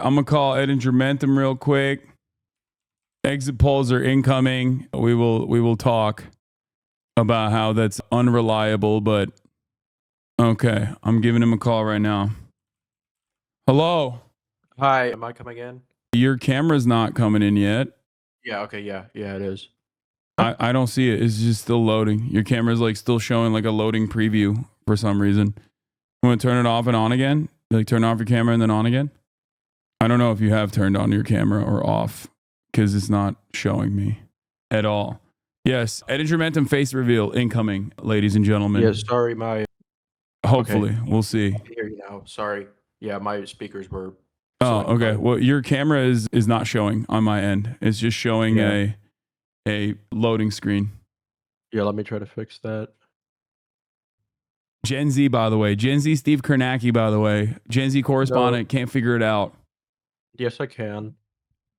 I'm gonna call Ettingermentum real quick. Exit polls are incoming. We will talk about how that's unreliable, but okay, I'm giving him a call right now. Hello. Hi, am I coming in? Your camera's not coming in yet. Yeah, okay, yeah, it is. I don't see it. It's just still loading. Your camera's like still showing like a loading preview for some reason. You want to turn it off and on again? Like turn off your camera and then on again? I don't know if you have turned on your camera or off because it's not showing me at all. Yes, Ettingermentum face reveal incoming, ladies and gentlemen. Yeah, sorry, my... Hopefully, okay. I can hear you now. Sorry. Yeah, my speakers were... Oh, okay. Well, your camera is not showing on my end. It's just showing a loading screen. Yeah, let me try to fix that. Gen Z, by the way. Gen Z Steve Kornacki, by the way. Gen Z correspondent, can't figure it out. Yes, I can.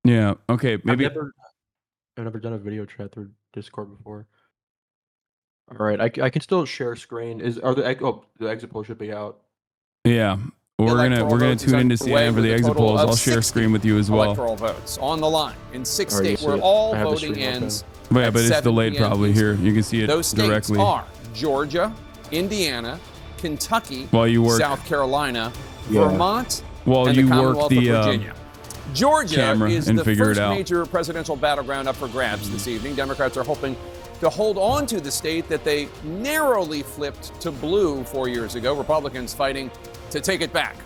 Yeah, okay. Maybe I've never done a video chat through Discord before. All right, I can still share screen. The exit poll should be out. Yeah. We're gonna tune into CNN for the exit polls. I'll share a screen with you as well. Electoral votes on the line in 6 states where all voting ends. But it's delayed probably here. You can see it Those states directly. are Georgia, Indiana, Kentucky, South Carolina, Vermont, and the Commonwealth of Virginia. Georgia is the first major presidential battleground up for grabs this evening. Democrats are hoping to hold on to the state that they narrowly flipped to blue 4 years ago. Republicans fighting to take it back.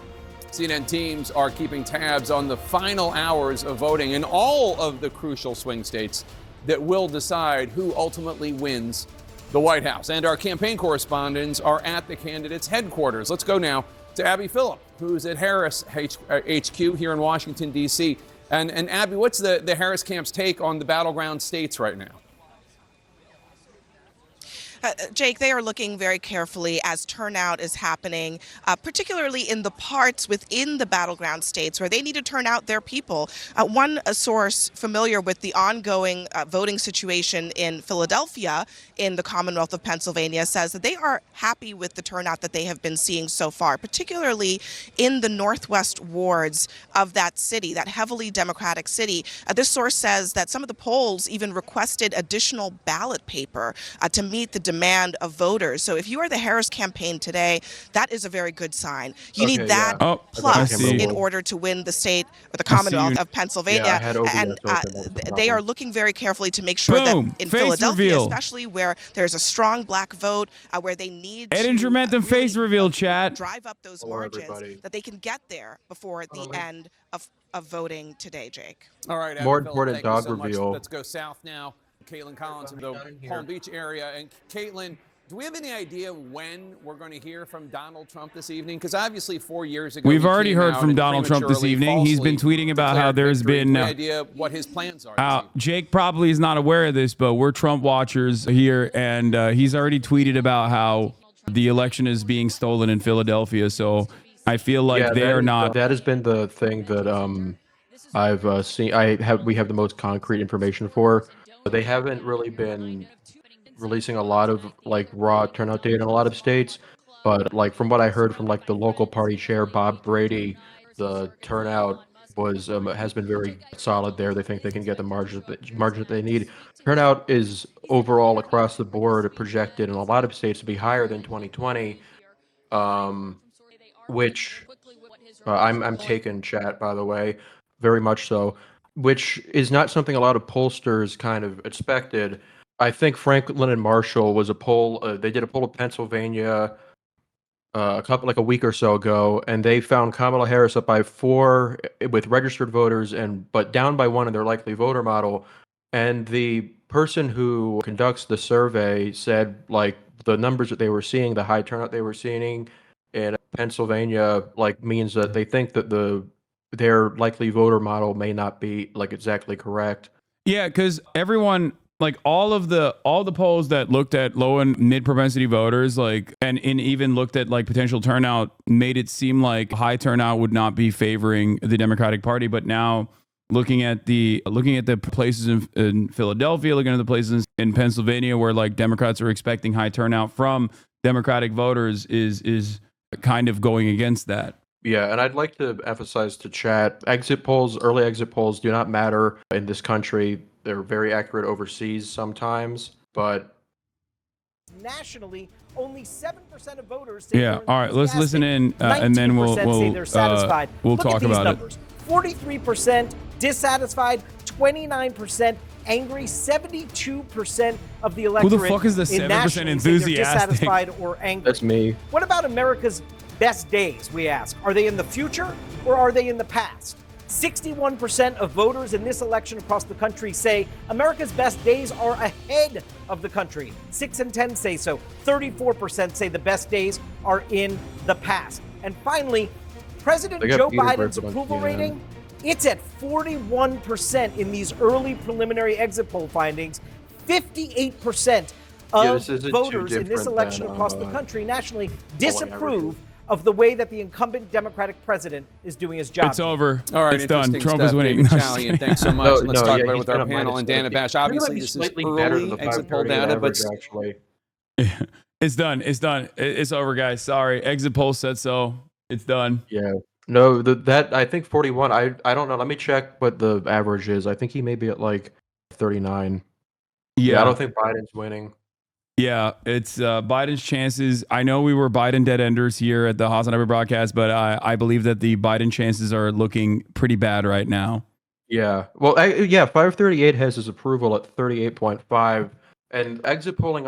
CNN teams are keeping tabs on the final hours of voting in all of the crucial swing states that will decide who ultimately wins the White House. And our campaign correspondents are at the candidates' headquarters. Let's go now to Abby Phillip, who's at Harris HQ here in Washington, D.C. And Abby, what's the Harris camp's take on the battleground states right now? Jake, they are looking very carefully as turnout is happening, particularly in the parts within the battleground states where they need to turn out their people. One source familiar with the ongoing voting situation in Philadelphia in the Commonwealth of Pennsylvania says that they are happy with the turnout that they have been seeing so far, particularly in the northwest wards of that city, that heavily Democratic city. This source says that some of the polls even requested additional ballot paper to meet the demand of voters. So if you are the Harris campaign today, that is a very good sign. You need that plus in order to win the state or the Commonwealth of Pennsylvania. And they are looking very carefully to make sure that in Philadelphia, especially where there's a strong black vote, where they need Ettingermentum face reveal chat. Drive up those margins that they can get there before the end of voting today, Jake. All right. More important dog reveal. Let's go south now. Caitlin Collins in the Palm Beach area. And Caitlin, do we have any idea when we're going to hear from Donald Trump this evening? Because obviously 4 years ago, we've already heard from Donald Trump this evening. He's been tweeting about how there's been no idea what his plans are. Jake probably is not aware of this, but we're Trump watchers here, and he's already tweeted about how the election is being stolen in Philadelphia. So I feel like they are not. That has been the thing that I've seen. We have the most concrete information for. They haven't really been releasing a lot of like raw turnout data in a lot of states, but like from what I heard from like the local party chair Bob Brady, the turnout was has been very solid there. They think they can get the margin that they need. Turnout is overall across the board projected in a lot of states to be higher than 2020, which I'm taking chat, by the way, very much so. Which is not something a lot of pollsters kind of expected. I think Franklin and Marshall was a poll. They did a poll of Pennsylvania a week or so ago, and they found Kamala Harris up by 4 with registered voters, but down by 1 in their likely voter model. And the person who conducts the survey said like the numbers that they were seeing, the high turnout they were seeing in Pennsylvania, like means that they think that their likely voter model may not be like exactly correct. Yeah, because everyone, like all the polls that looked at low and mid propensity voters, like and even looked at like potential turnout, made it seem like high turnout would not be favoring the Democratic Party. But now looking at the places in Philadelphia, looking at the places in Pennsylvania where like Democrats are expecting high turnout from Democratic voters is kind of going against that. Yeah, and I'd like to emphasize to chat, exit polls, early exit polls do not matter in this country. They're very accurate overseas sometimes, but nationally, only 7% of voters say yeah. All right, let's listen in, and then we'll say they're satisfied. We'll Look talk at these about numbers. 43% dissatisfied, 29% angry, 72% of the electorate. Who the fuck is the 7% enthusiastic? Dissatisfied or angry. That's me. What about America's best days, we ask? Are they in the future or are they in the past? 61% of voters in this election across the country say America's best days are ahead of the country. 6 in 10 say so. 34% say the best days are in the past. And finally, President Joe Biden's approval rating, it's at 41% in these early preliminary exit poll findings. 58% of voters in this election across the country nationally disapprove of the way that the incumbent Democratic president is doing his job. It's over. All right, it's done. Trump is winning. David thanks so much. Let's talk about it with our panel. And Dan Abash, obviously this is early exit poll data, but it's done. It's done. It's over, guys. Sorry. Exit poll said so. It's done. Yeah. No, that I think 41. I don't know. Let me check what the average is. I think he may be at like 39. Yeah, I don't think Biden's winning. Yeah, it's Biden's chances. I know we were Biden dead enders here at the Hasanabi broadcast, but I believe that the Biden chances are looking pretty bad right now. Yeah. Well, 538 has his approval at 38.5, and exit polling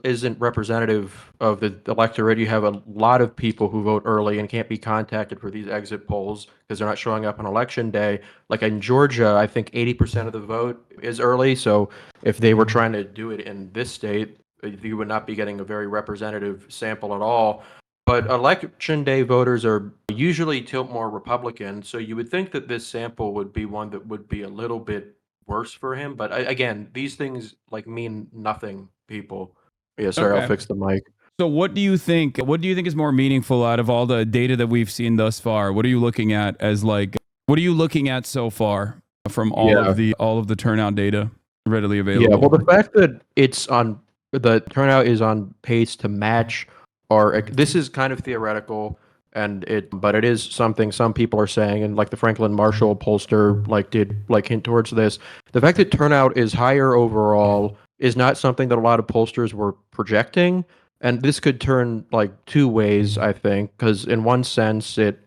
isn't representative of the electorate. You have a lot of people who vote early and can't be contacted for these exit polls because they're not showing up on election day. Like in Georgia, I think 80% of the vote is early. So if they were trying to do it in this state, you would not be getting a very representative sample at all. But election day voters are usually tilt more Republican, so you would think that this sample would be one that would be a little bit worse for him. But again, these things like mean nothing, people. Yeah, sorry, okay. I'll fix the mic. So what do you think? What do you think is more meaningful out of all the data that we've seen thus far? What are you looking at what are you looking at so far from all of the turnout data readily available? Yeah, well, the fact that the turnout is on pace to match this is kind of theoretical, but it is something some people are saying, and like the Franklin Marshall pollster did hint towards this. The fact that turnout is higher overall is not something that a lot of pollsters were projecting, and this could turn two ways, I think, because in one sense it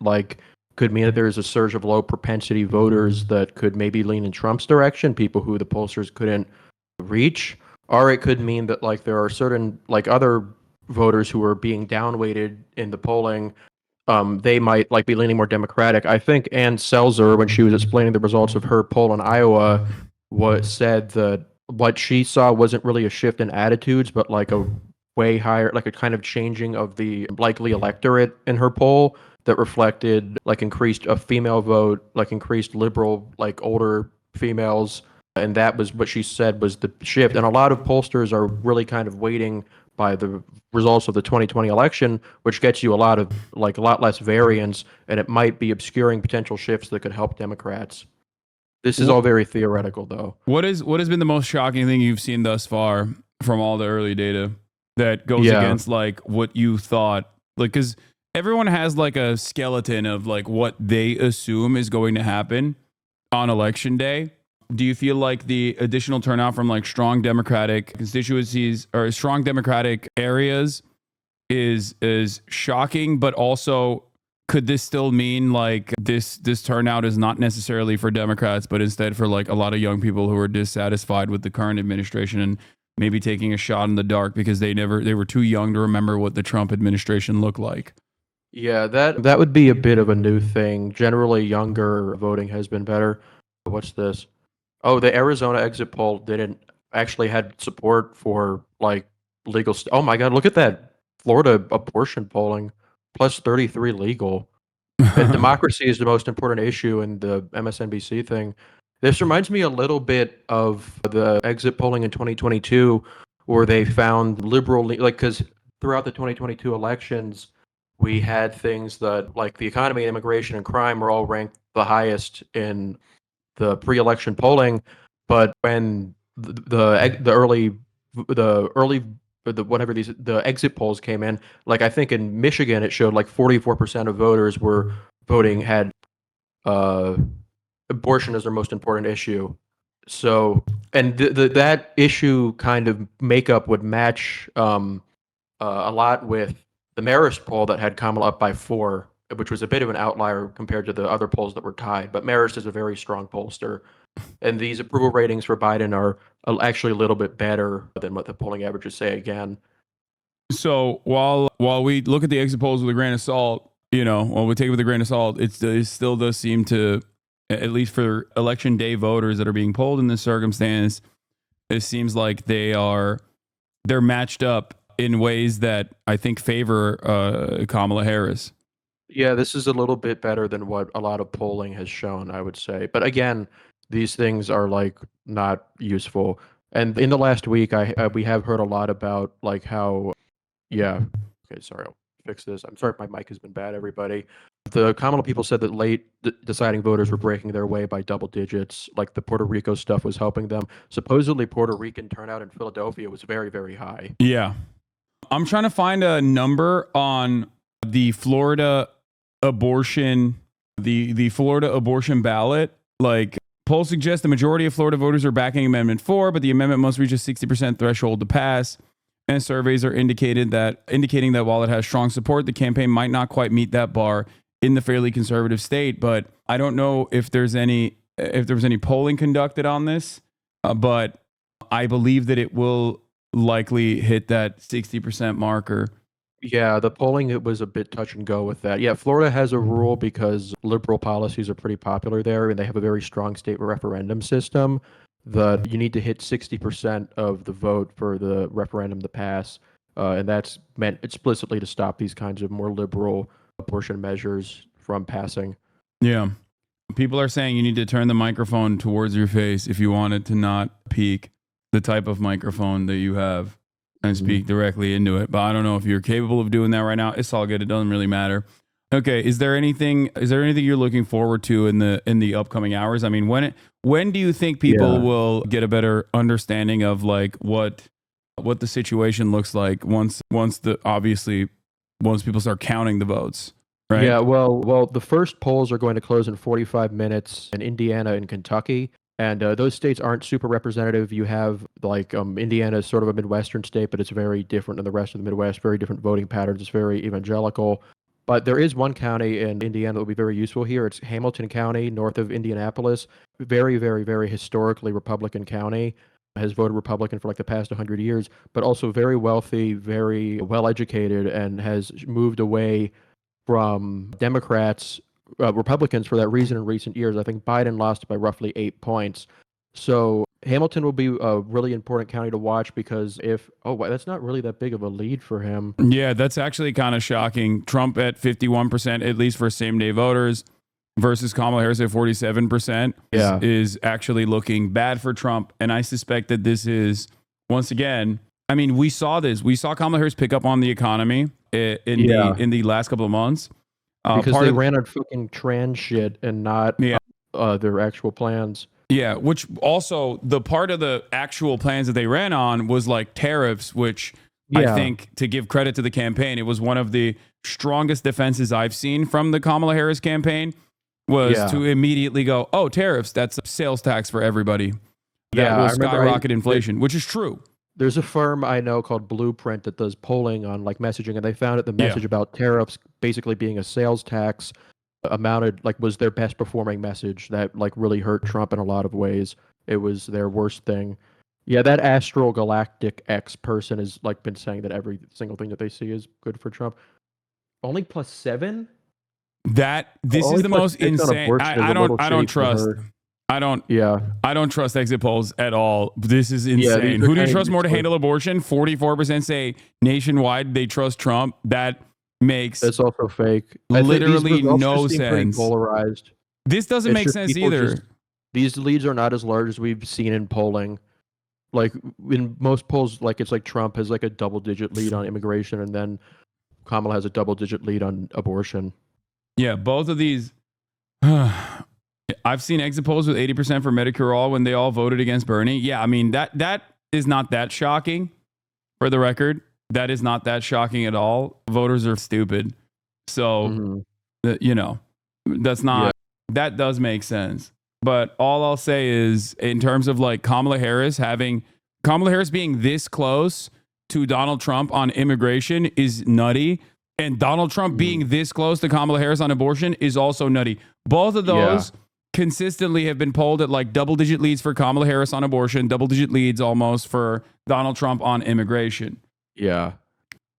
could mean that there is a surge of low propensity voters that could maybe lean in Trump's direction, people who the pollsters couldn't reach. Or it could mean that there are certain other voters who are being downweighted in the polling. They might be leaning more Democratic. I think Ann Selzer, when she was explaining the results of her poll in Iowa, said that what she saw wasn't really a shift in attitudes, but a way higher, a kind of changing of the likely electorate in her poll that reflected increased a female vote, increased liberal, older females. And that was what she said was the shift. And a lot of pollsters are really kind of waiting by the results of the 2020 election, which gets you a lot less variance, and it might be obscuring potential shifts that could help Democrats. This is all very theoretical, though. What has been the most shocking thing you've seen thus far from all the early data that goes against what you thought? Because everyone has a skeleton of what they assume is going to happen on election day. Do you feel like the additional turnout from strong Democratic constituencies or strong Democratic areas is shocking, but also could this still mean this turnout is not necessarily for Democrats, but instead for a lot of young people who are dissatisfied with the current administration and maybe taking a shot in the dark because they were too young to remember what the Trump administration looked like? Yeah, that would be a bit of a new thing. Generally, younger voting has been better. What's this? Oh, the Arizona exit poll had support for legal. Oh my God, look at that Florida abortion polling, plus 33 legal. And democracy is the most important issue in the MSNBC thing. This reminds me a little bit of the exit polling in 2022, where they found liberal, because throughout the 2022 elections, we had things that the economy, immigration, and crime were all ranked the highest in the pre-election polling, but when the early or the exit polls came in, like I think in Michigan it showed like 44% of voters were voting had abortion as their most important issue. So, and that issue kind of makeup would match a lot with the Marist poll that had Kamala up by 4, which was a bit of an outlier compared to the other polls that were tied. But Marist is a very strong pollster, and these approval ratings for Biden are actually a little bit better than what the polling averages say again. So while we look at the exit polls with a grain of salt, while we take it with a grain of salt, it still does seem to, at least for election day voters that are being polled in this circumstance, it seems like they're matched up in ways that I think favor Kamala Harris. Yeah, this is a little bit better than what a lot of polling has shown, I would say. But again, these things are like not useful. And in the last week, we have heard a lot about like how, yeah. Okay, sorry, I'll fix this. I'm sorry, my mic has been bad, everybody. The Kamala people said that late deciding voters were breaking their way by double digits. Like the Puerto Rico stuff was helping them. Supposedly, Puerto Rican turnout in Philadelphia was very, very high. Yeah. I'm trying to find a number on the Florida abortion, the Florida abortion ballot. Like polls suggest the majority of Florida voters are backing Amendment 4, but the amendment must reach a 60% threshold to pass. And surveys are indicating that while it has strong support, the campaign might not quite meet that bar in the fairly conservative state. But I don't know if there was any polling conducted on this, but I believe that it will likely hit that 60% marker. Yeah, the polling, it was a bit touch and go with that. Yeah, Florida has a rule because liberal policies are pretty popular there, and they have a very strong state referendum system that you need to hit 60% of the vote for the referendum to pass, and that's meant explicitly to stop these kinds of more liberal abortion measures from passing. Yeah. People are saying you need to turn the microphone towards your face if you want it to not peak the type of microphone that you have and speak directly into it. But I don't know if you're capable of doing that right now. It's all good. It doesn't really matter. Okay. Is there anything you're looking forward to in the upcoming hours? I mean, when do you think people will get a better understanding of like what the situation looks like once people start counting the votes? Right? Yeah, well, the first polls are going to close in 45 minutes in Indiana and Kentucky. And those states aren't super representative. You have like Indiana is sort of a Midwestern state, but it's very different than the rest of the Midwest, very different voting patterns. It's very evangelical. But there is one county in Indiana that will be very useful here. It's Hamilton County, north of Indianapolis. Very, very, very historically Republican county. Has voted Republican for like the past 100 years, but also very wealthy, very well-educated, and has moved away from Republicans for that reason in recent years. I think Biden lost by roughly 8 points. So Hamilton will be a really important county to watch because that's not really that big of a lead for him. Yeah, that's actually kind of shocking. Trump at 51%, at least for same-day voters, versus Kamala Harris at 47% is actually looking bad for Trump. And I suspect that this is, once again, I mean, we saw this. We saw Kamala Harris pick up on the economy in the last couple of months. Because they ran on fucking trans shit and not their actual plans. Yeah, which also the part of the actual plans that they ran on was like tariffs, which I think, to give credit to the campaign, it was one of the strongest defenses I've seen from the Kamala Harris campaign was to immediately go, oh, tariffs, that's a sales tax for everybody. That will skyrocket inflation, which is true. There's a firm I know called Blueprint that does polling on like messaging, and they found that the message about tariffs basically being a sales tax was their best performing message that like really hurt Trump in a lot of ways. It was their worst thing. Yeah, that Astral Galactic X person has like been saying that every single thing that they see is good for Trump. Only +7? This is the most insane. I don't trust. I don't trust exit polls at all. This is insane. Who do you trust more to handle abortion? 44% say nationwide they trust Trump. That's also fake. Literally no sense. Polarized. This doesn't make sense either. These leads are not as large as we've seen in polling. Like in most polls, like it's like Trump has like a double-digit lead on immigration, and then Kamala has a double-digit lead on abortion. Yeah, both of these. I've seen exit polls with 80% for Medicare All when they all voted against Bernie. Yeah, I mean, that is not that shocking. for the record. That is not that shocking at all. Voters are stupid. So, that's not, that does make sense. But all I'll say is, in terms of like Kamala Harris being this close to Donald Trump on immigration is nutty. And Donald Trump being this close to Kamala Harris on abortion is also nutty. Both of those consistently have been polled at like double-digit leads for Kamala Harris on abortion, double-digit leads almost for Donald Trump on immigration. Yeah.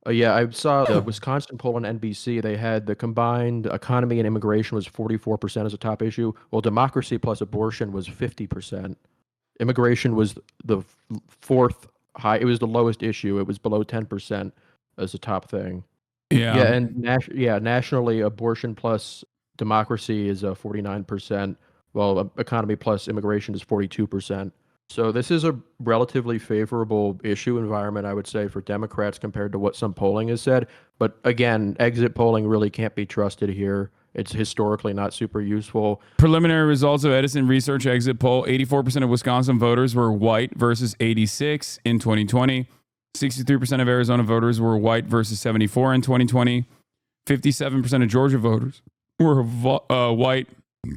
I saw the Wisconsin poll on NBC. They had the combined economy and immigration was 44% as a top issue. Well, democracy plus abortion was 50%. Immigration was the fourth high. It was the lowest issue. It was below 10% as a top thing. Yeah. And nationally, abortion plus democracy is 49%, while economy plus immigration is 42%. So this is a relatively favorable issue environment, I would say, for Democrats compared to what some polling has said. But again, exit polling really can't be trusted here. It's historically not super useful. Preliminary results of Edison Research exit poll: 84% of Wisconsin voters were white versus 86 in 2020. 63% of Arizona voters were white versus 74 in 2020. 57% of Georgia voters were white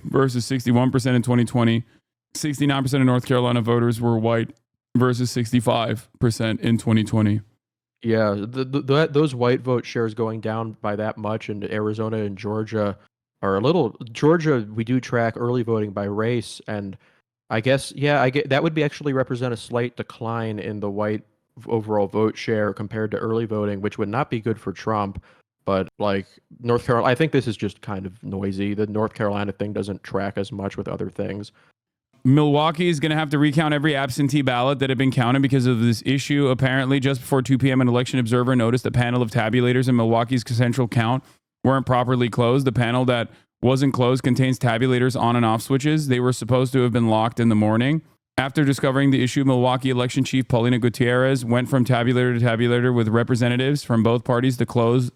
versus 61% in 2020. 69% of North Carolina voters were white versus 65% in 2020. Yeah, those white vote shares going down by that much in Arizona and Georgia are a little. Georgia, we do track early voting by race, and I guess that would be actually represent a slight decline in the white overall vote share compared to early voting, which would not be good for Trump. But like North Carolina, I think this is just kind of noisy. The North Carolina thing doesn't track as much with other things. Milwaukee is going to have to recount every absentee ballot that had been counted because of this issue. Apparently, just before 2 p.m., an election observer noticed a panel of tabulators in Milwaukee's central count weren't properly closed. The panel that wasn't closed contains tabulators on and off switches. They were supposed to have been locked in the morning. After discovering the issue, Milwaukee election chief Paulina Gutierrez went from tabulator to tabulator with representatives from both parties to close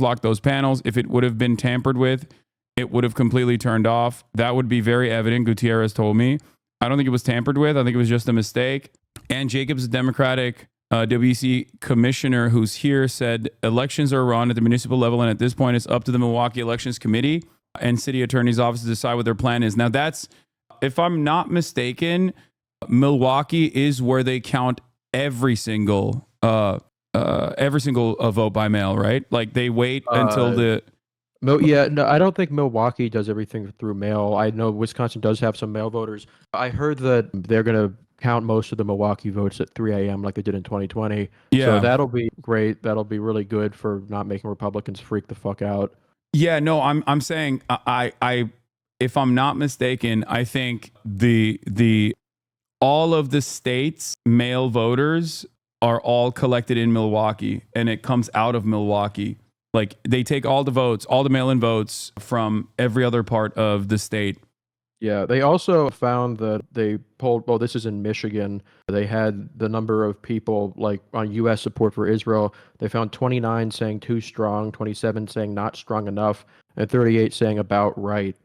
lock those panels. If it would have been tampered with, it would have completely turned off. That would be very evident, Gutierrez told me. I don't think it was tampered with. I think it was just a mistake. Ann Jacobs, a Democratic WC commissioner who's here, said elections are run at the municipal level, and at this point, it's up to the Milwaukee Elections Committee and city attorney's office to decide what their plan is. Now, that's, if I'm not mistaken, Milwaukee is where they count every single vote by mail, right? Like they wait until the... No, I don't think Milwaukee does everything through mail. I know Wisconsin does have some mail voters. I heard that they're going to count most of the Milwaukee votes at 3 a.m. like they did in 2020. Yeah. So that'll be great. That'll be really good for not making Republicans freak the fuck out. Yeah, no, I'm saying I if I'm not mistaken, I think the all of the states' mail voters are all collected in Milwaukee, and it comes out of Milwaukee. Like they take all the votes, all the mail-in votes from every other part of the state. Yeah, they also found that they polled, well, this is in Michigan. They had the number of people like on U.S. support for Israel. They found 29 saying too strong, 27 saying not strong enough, and 38 saying about right.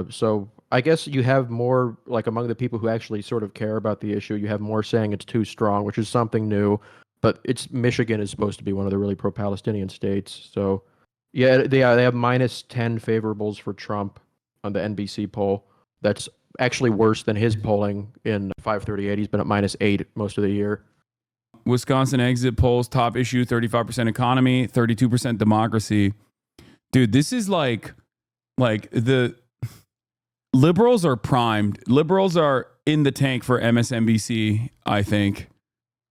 So I guess you have more, like among the people who actually sort of care about the issue, you have more saying it's too strong, which is something new. But Michigan is supposed to be one of the really pro-Palestinian states. So, yeah, they have minus 10 favorables for Trump on the NBC poll. That's actually worse than his polling in 538. He's been at minus 8 most of the year. Wisconsin exit polls, top issue, 35% economy, 32% democracy. Dude, this is like the liberals are primed. Liberals are in the tank for MSNBC, I think.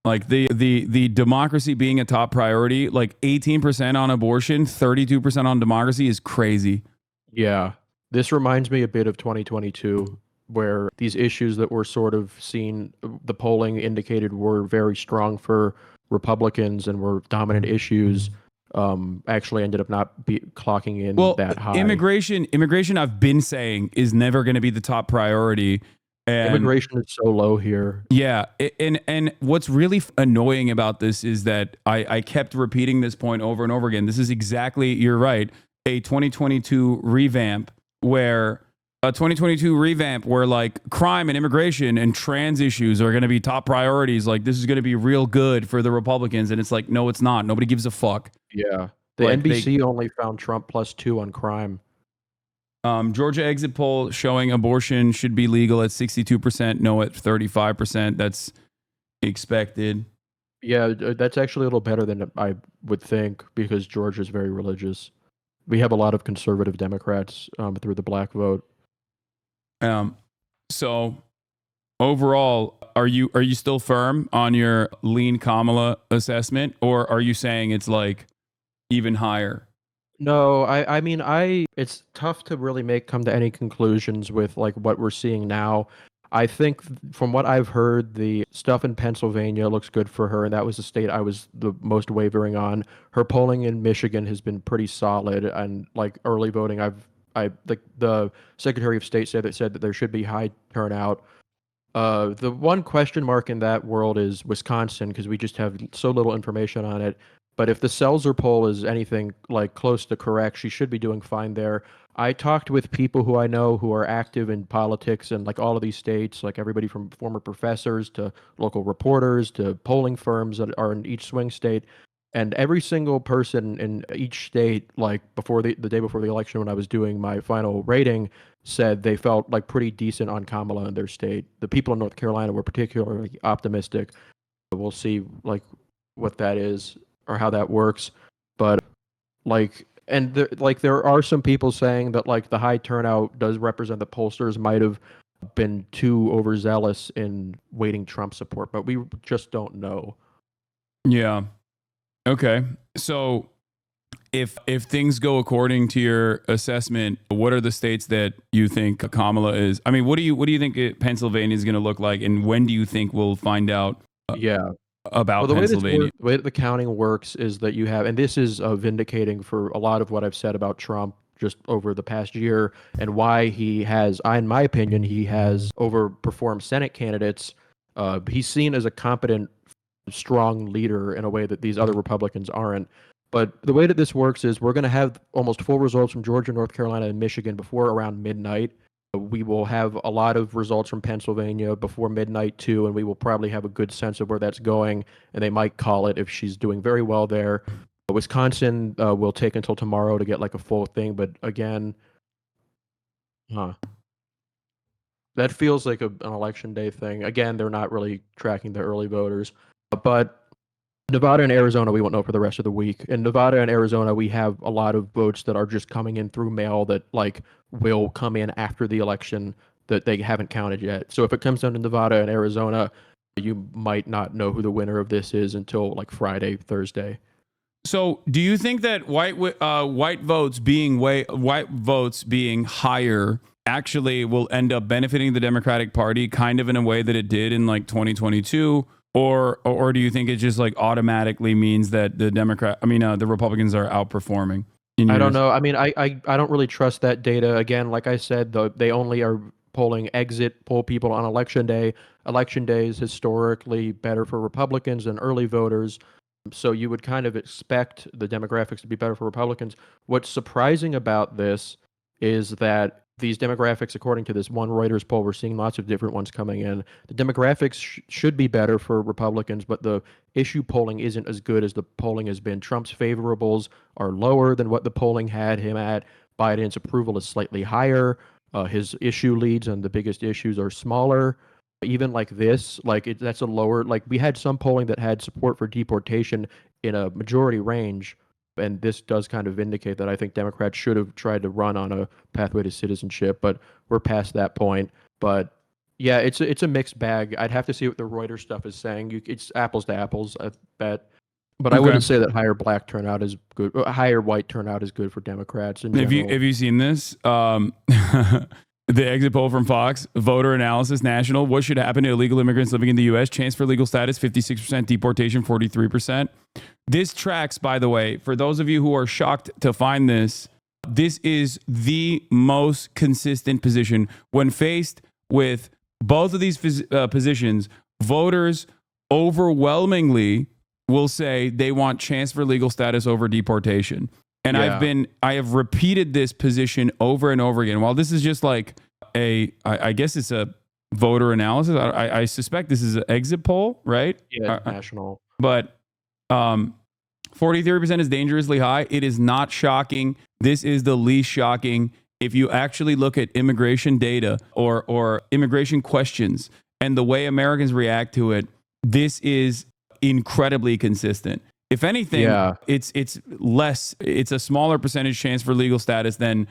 Like the democracy being a top priority, like 18% on abortion, 32% on democracy is crazy. Yeah. This reminds me a bit of 2022, where these issues that were sort of seen, the polling indicated were very strong for Republicans and were dominant issues, actually ended up not clocking in that high. Immigration, I've been saying, is never going to be the top priority. And immigration is so low here. Yeah. And what's really annoying about this is that I kept repeating this point over and over again. This is exactly, you're right, a 2022 revamp where a 2022 revamp where like crime and immigration and trans issues are going to be top priorities. Like this is going to be real good for the Republicans. And it's like, no, it's not. Nobody gives a fuck. Yeah. The Like, NBC only found Trump +2 on crime. Georgia exit poll showing abortion should be legal at 62%, no at 35%. That's expected. Yeah, that's actually a little better than I would think because Georgia's very religious. We have a lot of conservative Democrats through the black vote. So overall, are you still firm on your lean Kamala assessment, or are you saying it's like even higher? No, I mean, it's tough to really come to any conclusions with like what we're seeing now. I think from what I've heard, the stuff in Pennsylvania looks good for her, and that was the state I was the most wavering on. Her polling in Michigan has been pretty solid, and like early voting, the Secretary of State said that there should be high turnout. The one question mark in that world is Wisconsin because we just have so little information on it. But if the Seltzer poll is anything like close to correct, she should be doing fine there. I talked with people who I know who are active in politics in like all of these states, like everybody from former professors to local reporters to polling firms that are in each swing state. And every single person in each state, like before the day before the election when I was doing my final rating, said they felt like pretty decent on Kamala in their state. The people in North Carolina were particularly optimistic. We'll see like what that is or how that works. But like, and there are some people saying that like the high turnout does represent the pollsters might have been too overzealous in weighting Trump support, but we just don't know. Yeah. Okay. So if things go according to your assessment, what are the states that you think Kamala is? I mean, what do you think Pennsylvania is going to look like, and when do you think we'll find out? About Pennsylvania. The way that the counting works is that you have, and this is vindicating for a lot of what I've said about Trump just over the past year and why he has, in my opinion, he has overperformed Senate candidates. He's seen as a competent, strong leader in a way that these other Republicans aren't. But the way that this works is we're going to have almost full results from Georgia, North Carolina, and Michigan before around midnight. We will have a lot of results from Pennsylvania before midnight too, and we will probably have a good sense of where that's going, and they might call it if she's doing very well there. Wisconsin will take until tomorrow to get like a full thing, but again, that feels like an election day thing. Again, they're not really tracking the early voters, but Nevada and Arizona, we won't know for the rest of the week. In Nevada and Arizona, we have a lot of votes that are just coming in through mail that like will come in after the election that they haven't counted yet. So if it comes down to Nevada and Arizona, you might not know who the winner of this is until like Friday, Thursday. So do you think that white votes being higher actually will end up benefiting the Democratic Party kind of in a way that it did in like 2022? Or do you think it just like automatically means that the Republicans are outperforming? I don't know. I mean, I don't really trust that data. Again, like I said, they only are polling exit poll people on election day. Election day is historically better for Republicans than early voters. So you would kind of expect the demographics to be better for Republicans. What's surprising about this is that these demographics, according to this one Reuters poll, we're seeing lots of different ones coming in. The demographics should be better for Republicans, but the issue polling isn't as good as the polling has been. Trump's favorables are lower than what the polling had him at. Biden's approval is slightly higher. His issue leads on the biggest issues are smaller. Even like this, that's a lower, like we had some polling that had support for deportation in a majority range. And this does kind of indicate that I think Democrats should have tried to run on a pathway to citizenship, but we're past that point. But yeah, it's a mixed bag. I'd have to see what the Reuters stuff is saying. It's apples to apples, I bet. But I wouldn't say that higher black turnout is good. Higher white turnout is good for Democrats. Have you seen this? The exit poll from Fox, Voter Analysis National. What should happen to illegal immigrants living in the U.S.? Chance for legal status, 56%. Deportation, 43%. This tracks, by the way, for those of you who are shocked to find this, this is the most consistent position. When faced with both of these positions, voters overwhelmingly will say they want chance for legal status over deportation. And I have repeated this position over and over again. While this is just like I guess it's a voter analysis. I suspect this is an exit poll, right? Yeah, national. But 43% is dangerously high. It is not shocking. This is the least shocking. If you actually look at immigration data or immigration questions and the way Americans react to it, this is incredibly consistent. If anything, it's less. It's a smaller percentage chance for legal status than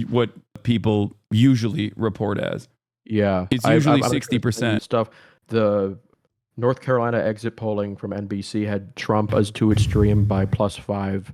what people usually report as. Yeah, it's usually 60%. Stuff. The North Carolina exit polling from NBC had Trump as too extreme by +5.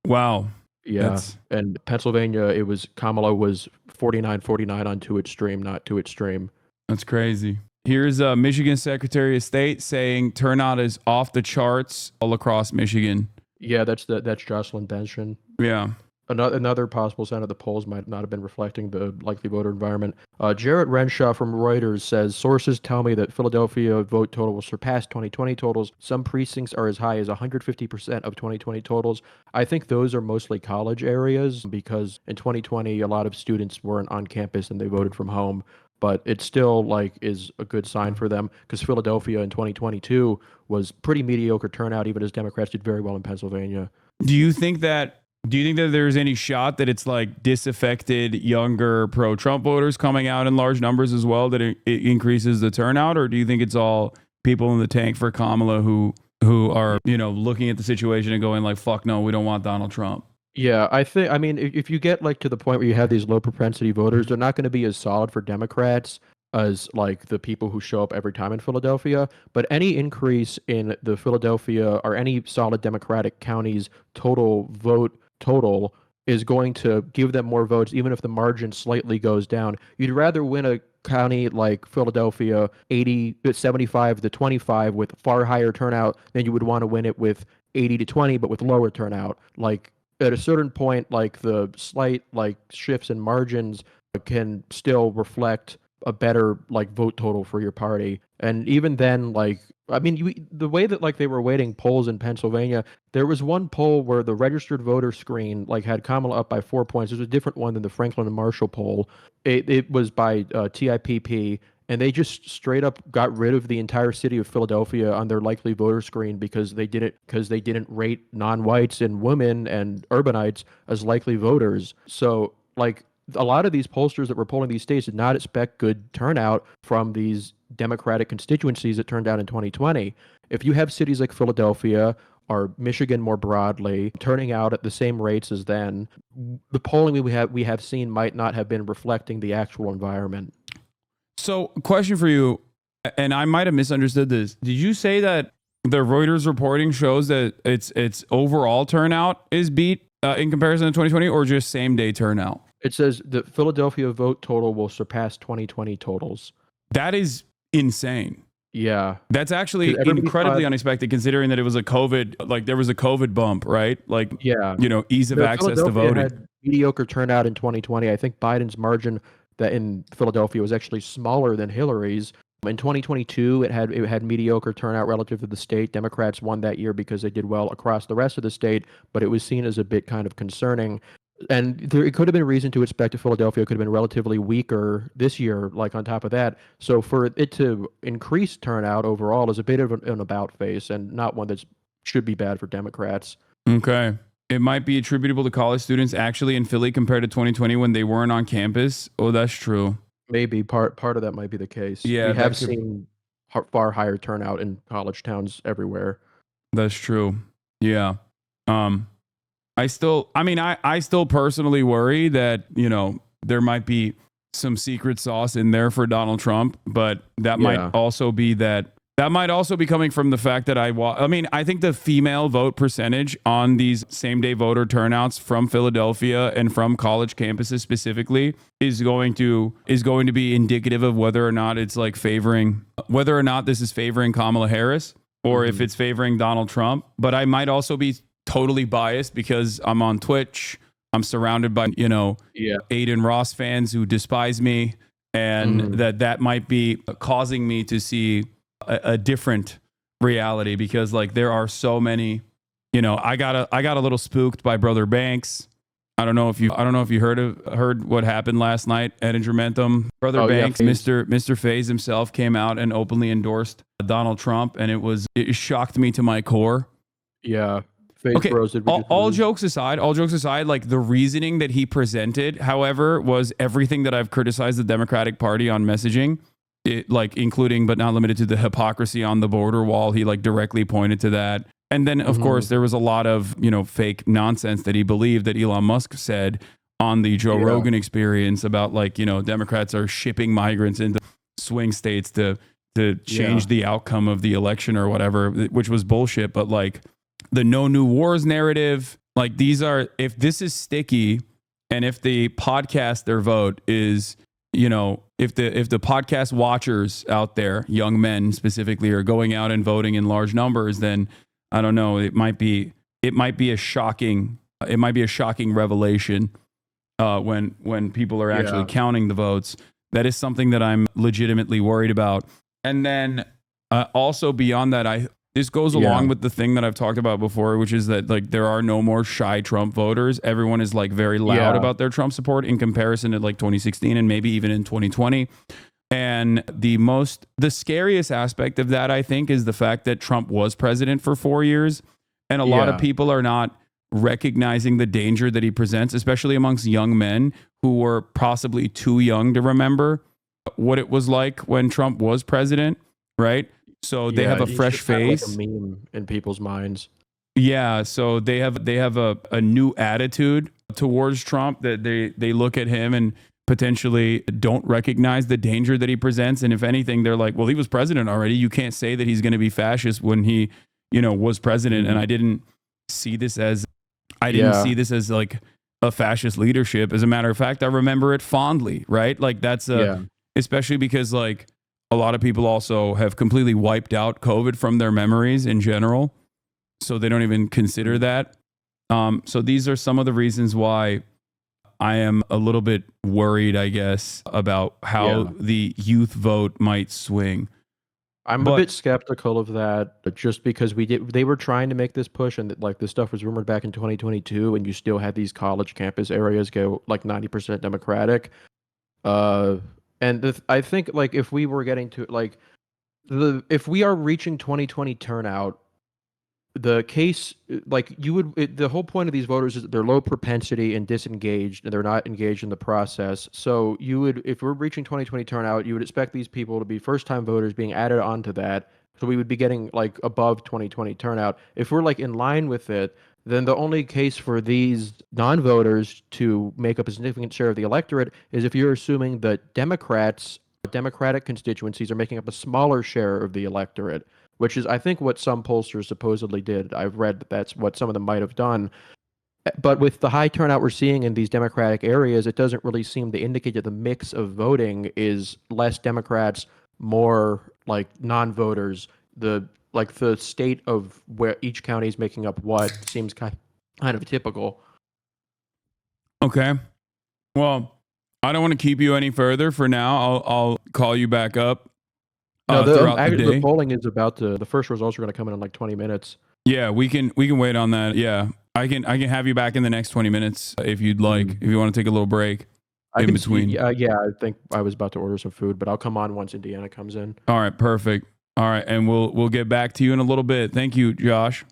Wow. Yeah, and Pennsylvania, it was Kamala was 49-49 on too extreme, not too extreme. That's crazy. Here's Michigan Secretary of State saying turnout is off the charts all across Michigan. Yeah, that's Jocelyn Benson. Yeah. Another possible sign of the polls might not have been reflecting the likely voter environment. Jarrett Renshaw from Reuters says, sources tell me that Philadelphia vote total will surpass 2020 totals. Some precincts are as high as 150% of 2020 totals. I think those are mostly college areas because in 2020, a lot of students weren't on campus and they voted from home. But it still is a good sign for them because Philadelphia in 2022 was pretty mediocre turnout, even as Democrats did very well in Pennsylvania. Do you think that there's any shot that it's disaffected younger pro-Trump voters coming out in large numbers as well, that it increases the turnout? Or do you think it's all people in the tank for Kamala who are, looking at the situation and going fuck no, we don't want Donald Trump? Yeah, I mean, if you get to the point where you have these low propensity voters, they're not going to be as solid for Democrats as the people who show up every time in Philadelphia. But any increase in the Philadelphia or any solid Democratic counties total is going to give them more votes, even if the margin slightly goes down. You'd rather win a county like Philadelphia 75-25 with far higher turnout than you would want to win it with 80-20, but with lower turnout. At a certain point, the slight shifts in margins can still reflect a better vote total for your party. And even then, the way that they were weighting polls in Pennsylvania, there was one poll where the registered voter screen had Kamala up by 4 points. There's a different one than the Franklin and Marshall poll. It was by TIPP, and they just straight up got rid of the entire city of Philadelphia on their likely voter screen because they didn't rate non-whites and women and urbanites as likely voters. So a lot of these pollsters that were polling these states did not expect good turnout from these Democratic constituencies that turned out in 2020. If you have cities like Philadelphia or Michigan more broadly turning out at the same rates as then, the polling we have seen might not have been reflecting the actual environment. So, question for you, and I might have misunderstood this. Did you say that the Reuters reporting shows that its overall turnout is beat in comparison to 2020, or just same day turnout? It says the Philadelphia vote total will surpass 2020 totals. That is insane. Yeah. That's actually incredibly unexpected considering that it was a COVID, there was a COVID bump, right? Ease of access to voting. Had mediocre turnout in 2020. I think Biden's margin that in Philadelphia was actually smaller than Hillary's. In 2022, it had mediocre turnout relative to the state. Democrats won that year because they did well across the rest of the state, but it was seen as a bit kind of concerning. And it could have been a reason to expect that Philadelphia could have been relatively weaker this year, on top of that. So for it to increase turnout overall is a bit of an about face and not one that should be bad for Democrats. Okay. It might be attributable to college students actually in Philly compared to 2020 when they weren't on campus. Oh, that's true. Maybe part of that might be the case. Yeah, we have seen far higher turnout in college towns everywhere. That's true. Yeah. I still personally worry that, there might be some secret sauce in there for Donald Trump, but that might also be coming from the fact that I think the female vote percentage on these same day voter turnouts from Philadelphia and from college campuses specifically is going to be indicative of whether or not it's whether or not this is favoring Kamala Harris or if it's favoring Donald Trump. But I might also be totally biased because I'm on Twitch. I'm surrounded by, Aiden Ross fans who despise me, and that might be causing me to see a different reality because there are so many, I got a little spooked by Brother Banks. I don't know if you heard what happened last night at Ettingermentum. Brother Banks, yeah, Mr. Faze himself came out and openly endorsed Donald Trump, and it shocked me to my core. Yeah. Okay. All jokes aside, like the reasoning that he presented, however, was everything that I've criticized the Democratic Party on messaging. It, like, including but not limited to the hypocrisy on the border wall. He like directly pointed to that. And then, of course, there was a lot of, fake nonsense that he believed that Elon Musk said on the Joe Rogan Experience about, like, Democrats are shipping migrants into swing states to change the outcome of the election or whatever, which was bullshit. But like the no new wars narrative, like if this is sticky, and if the podcast, their vote is, if the podcast watchers out there, young men specifically, are going out and voting in large numbers, then I don't know. It might be a shocking revelation when people are actually counting the votes. That is something that I'm legitimately worried about. And then also beyond that, this goes along with the thing that I've talked about before, which is that like there are no more shy Trump voters. Everyone is like very loud about their Trump support in comparison to like 2016 and maybe even in 2020. And the scariest aspect of that, I think, is the fact that Trump was president for 4 years. And a lot of people are not recognizing the danger that he presents, especially amongst young men who were possibly too young to remember what it was like when Trump was president, right? So they have a fresh face. Like a meme in people's minds. Yeah, so they have a new attitude towards Trump, that they look at him and potentially don't recognize the danger that he presents. And if anything, they're like, well, he was president already. You can't say that he's going to be fascist when he, was president. And I didn't see this as like a fascist leadership. As a matter of fact, I remember it fondly, right? Like that's especially because like a lot of people also have completely wiped out COVID from their memories in general. So they don't even consider that. So these are some of the reasons why I am a little bit worried, I guess, about how the youth vote might swing. I'm a bit skeptical of that, just because they were trying to make this push, and like this stuff was rumored back in 2022, and you still had these college campus areas go like 90% Democratic. I think like if we were getting to like if we are reaching 2020 turnout, the case, like the whole point of these voters is that they're low propensity and disengaged, and they're not engaged in the process. So if we're reaching 2020 turnout, you would expect these people to be first-time voters being added onto that. So we would be getting like above 2020 turnout. If we're like in line with it, then the only case for these non-voters to make up a significant share of the electorate is if you're assuming that Democratic constituencies are making up a smaller share of the electorate, which is, I think, what some pollsters supposedly did. I've read that that's what some of them might have done. But with the high turnout we're seeing in these Democratic areas, it doesn't really seem to indicate that the mix of voting is less Democrats, more like non-voters. The state of where each county is making up what seems kind of typical. Okay. Well, I don't want to keep you any further for now. I'll call you back up. No, the polling is the first results are going to come in like 20 minutes. Yeah, we can wait on that. Yeah, I can have you back in the next 20 minutes if you'd like. If you want to take a little break in between. I think I was about to order some food, but I'll come on once Indiana comes in. All right, perfect. All right, and we'll get back to you in a little bit. Thank you, Josh.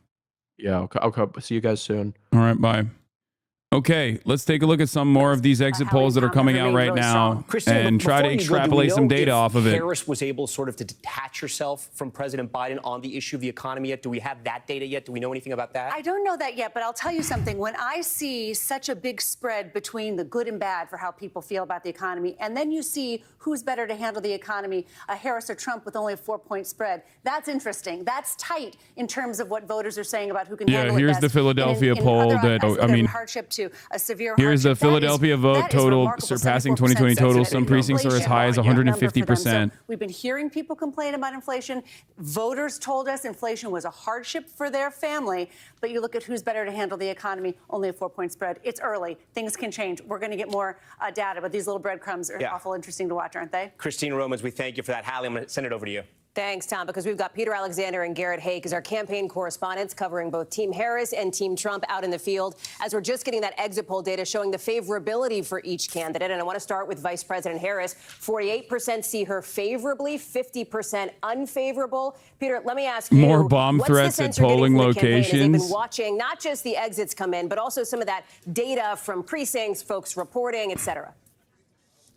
Yeah, I'll see you guys soon. All right, bye. Okay, let's take a look at some more of these exit polls that are coming out right now and try to extrapolate some data off of it. Harris was able sort of to detach herself from President Biden on the issue of the economy yet? Do we have that data yet? Do we know anything about that? I don't know that yet, but I'll tell you something. When I see such a big spread between the good and bad for how people feel about the economy, and then you see who's better to handle the economy, Harris or Trump with only a 4-point spread, that's interesting. That's tight in terms of what voters are saying about who can handle it best. Yeah, here's the Philadelphia poll that, I mean, hardship to a severe here's hardship. the Philadelphia vote total surpassing 2020 totals. Some precincts are as high as 150%. So we've been hearing people complain about inflation. Voters told us inflation was a hardship for their family. But you look at who's better to handle the economy, only a 4-point spread. It's early. Things can change. We're going to get more data, but these little breadcrumbs are awful interesting to watch, aren't they? Christina Romans, we thank you for that. Hallie, I'm going to send it over to you. Thanks, Tom, because we've got Peter Alexander and Garrett Haake as our campaign correspondents covering both Team Harris and Team Trump out in the field as we're just getting that exit poll data showing the favorability for each candidate. And I want to start with Vice President Harris. 48% see her favorably, 50% unfavorable. Peter, let me ask you. More bomb threats at polling locations. They've been watching not just the exits come in, but also some of that data from precincts, folks reporting, et cetera.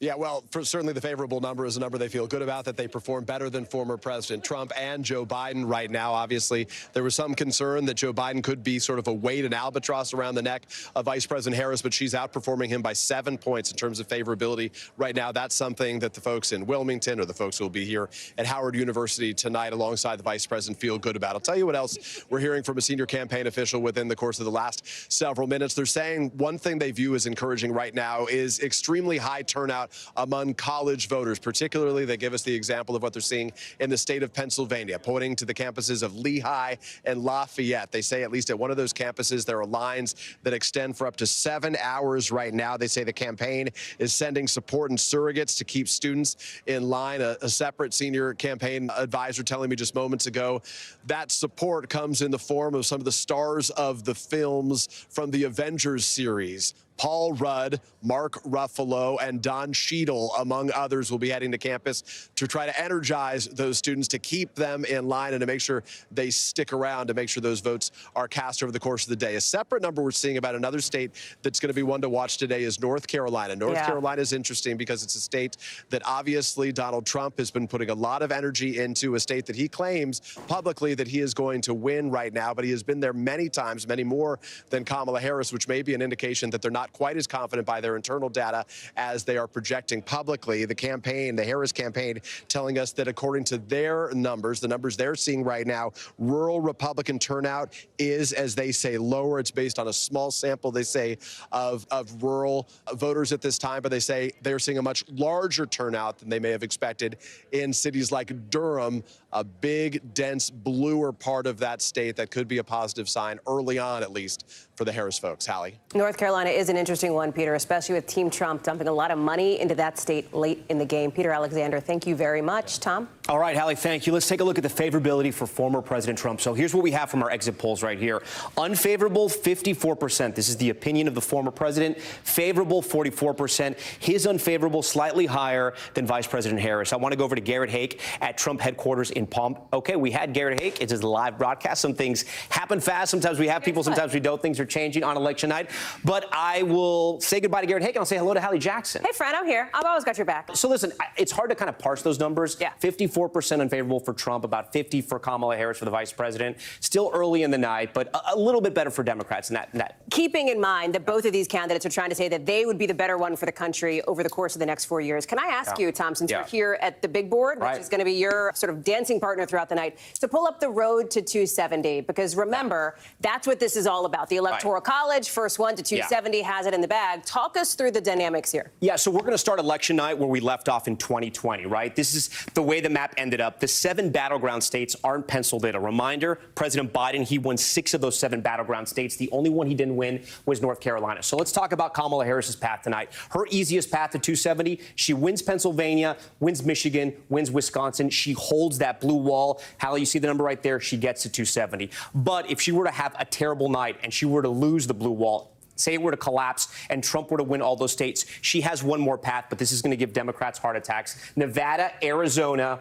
Yeah, well, certainly the favorable number is a number they feel good about, that they perform better than former President Trump and Joe Biden right now. Obviously, there was some concern that Joe Biden could be sort of a weight, an albatross around the neck of Vice President Harris, but she's outperforming him by 7 points in terms of favorability right now. That's something that the folks in Wilmington or the folks who will be here at Howard University tonight alongside the Vice President feel good about. I'll tell you what else we're hearing from a senior campaign official within the course of the last several minutes. They're saying one thing they view as encouraging right now is extremely high turnout among college voters. Particularly, they give us the example of what they're seeing in the state of Pennsylvania, pointing to the campuses of Lehigh and Lafayette. They say at least at one of those campuses, there are lines that extend for up to 7 hours right now. They say the campaign is sending support and surrogates to keep students in line. A separate senior campaign advisor telling me just moments ago that support comes in the form of some of the stars of the films from the Avengers series. Paul Rudd, Mark Ruffalo, and Don Cheadle, among others, will be heading to campus to try to energize those students, to keep them in line and to make sure they stick around, to make sure those votes are cast over the course of the day. A separate number we're seeing about another state that's going to be one to watch today is North Carolina. North Carolina is interesting because it's a state that obviously Donald Trump has been putting a lot of energy into, a state that he claims publicly that he is going to win right now, but he has been there many times, many more than Kamala Harris, which may be an indication that they're not quite as confident by their internal data as they are projecting publicly. The campaign, the Harris campaign, telling us that according to their numbers, the numbers they're seeing right now, rural Republican turnout is, as they say, lower. It's based on a small sample, they say, of rural voters at this time, but they say they're seeing a much larger turnout than they may have expected in cities like Durham, a big, dense, bluer part of that state that could be a positive sign early on, at least, for the Harris folks. Hallie? North Carolina is an interesting one, Peter, especially with Team Trump dumping a lot of money into that state late in the game. Peter Alexander, thank you very much. Tom? All right, Hallie, thank you. Let's take a look at the favorability for former President Trump. So here's what we have from our exit polls right here. Unfavorable, 54%. This is the opinion of the former president. Favorable, 44%. His unfavorable, slightly higher than Vice President Harris. I want to go over to Garrett Haake at Trump headquarters in Palm. Okay, we had Garrett Haake. It's his live broadcast. Some things happen fast. Sometimes we have people, sometimes we don't. Things are changing on election night. But I will say goodbye to Garrett Haake and I'll say hello to Hallie Jackson. Hey, friend, I'm here. I've always got your back. So listen, it's hard to kind of parse those numbers. Yeah. 54% unfavorable for Trump, about 50 for Kamala Harris for the vice president. Still early in the night, but a little bit better for Democrats in that. Keeping in mind that both of these candidates are trying to say that they would be the better one for the country over the course of the next 4 years. Can I ask you, Tom, since you're here at the big board, which is going to be your sort of dancing partner throughout the night, to pull up the road to 270? Because remember, that's what this is all about. The Electoral College, first one to 270, has it in the bag. Talk us through the dynamics here. Yeah, so we're going to start election night where we left off in 2020, right? This is the way the map ended up. The 7 battleground states aren't penciled in. A reminder, President Biden, he won 6 of those 7 battleground states. The only one he didn't win was North Carolina. So let's talk about Kamala Harris's path tonight. Her easiest path to 270, she wins Pennsylvania, wins Michigan, wins Wisconsin. She holds that blue wall. Hallie, you see the number right there? She gets to 270. But if she were to have a terrible night and she were to lose the blue wall, say it were to collapse and Trump were to win all those states, she has one more path, but this is going to give Democrats heart attacks. Nevada, Arizona,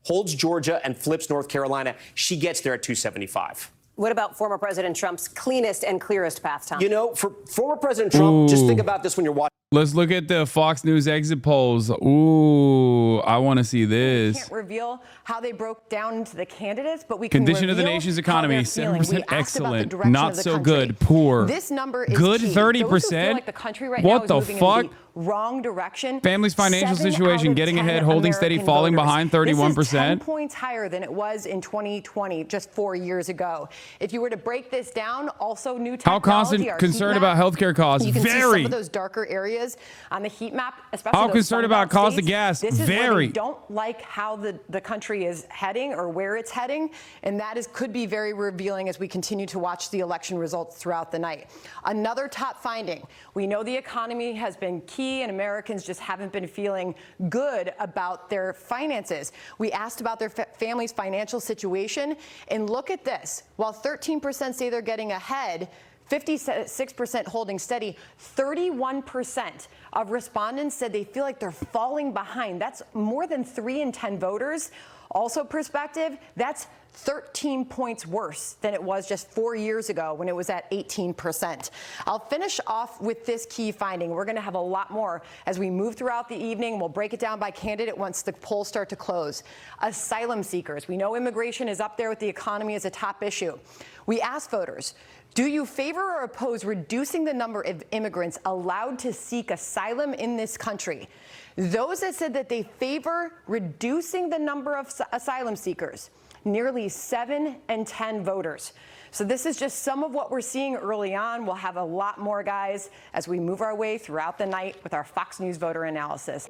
holds Georgia and flips North Carolina. She gets there at 275. What about former President Trump's cleanest and clearest path, Tom? You know, for former President Trump, just think about this when you're watching. Let's look at the Fox News exit polls. Ooh, I want to see this. We can't reveal how they broke down into the candidates, but we can condition of the nation's economy, 7% excellent, not so good, poor. This number is good, key. 30%. Like the country right what now the is fuck? Wrong direction. Family's financial situation, getting ahead, holding steady, falling behind 31%. This is 10 points higher than it was in 2020, just 4 years ago. If you were to break this down, also new technology. How concerned about healthcare costs? You can see Very. some of those darker areas areas on the heat map, especially How those concerned about Sunbelt cost of states, gas? this is where Very. they don't like how the country is heading or where it's heading, and that could be very revealing as we continue to watch the election results throughout the night. Another top finding, we know the economy has been key and Americans just haven't been feeling good about their finances. We asked about their family's financial situation, and look at this. While 13% say they're getting ahead, 56% holding steady, 31% of respondents said they feel like they're falling behind. That's more than 3 in 10 voters. Also perspective, that's 13 points worse than it was just 4 years ago when it was at 18%. I'll finish off with this key finding. We're going to have a lot more as we move throughout the evening. We'll break it down by candidate once the polls start to close. Asylum seekers. We know immigration is up there with the economy as a top issue. We asked voters, do you favor or oppose reducing the number of immigrants allowed to seek asylum in this country? Those that said that they favor reducing the number of asylum seekers, nearly 7 in 10 voters. So this is just some of what we're seeing early on. We'll have a lot more, guys, as we move our way throughout the night with our Fox News voter analysis.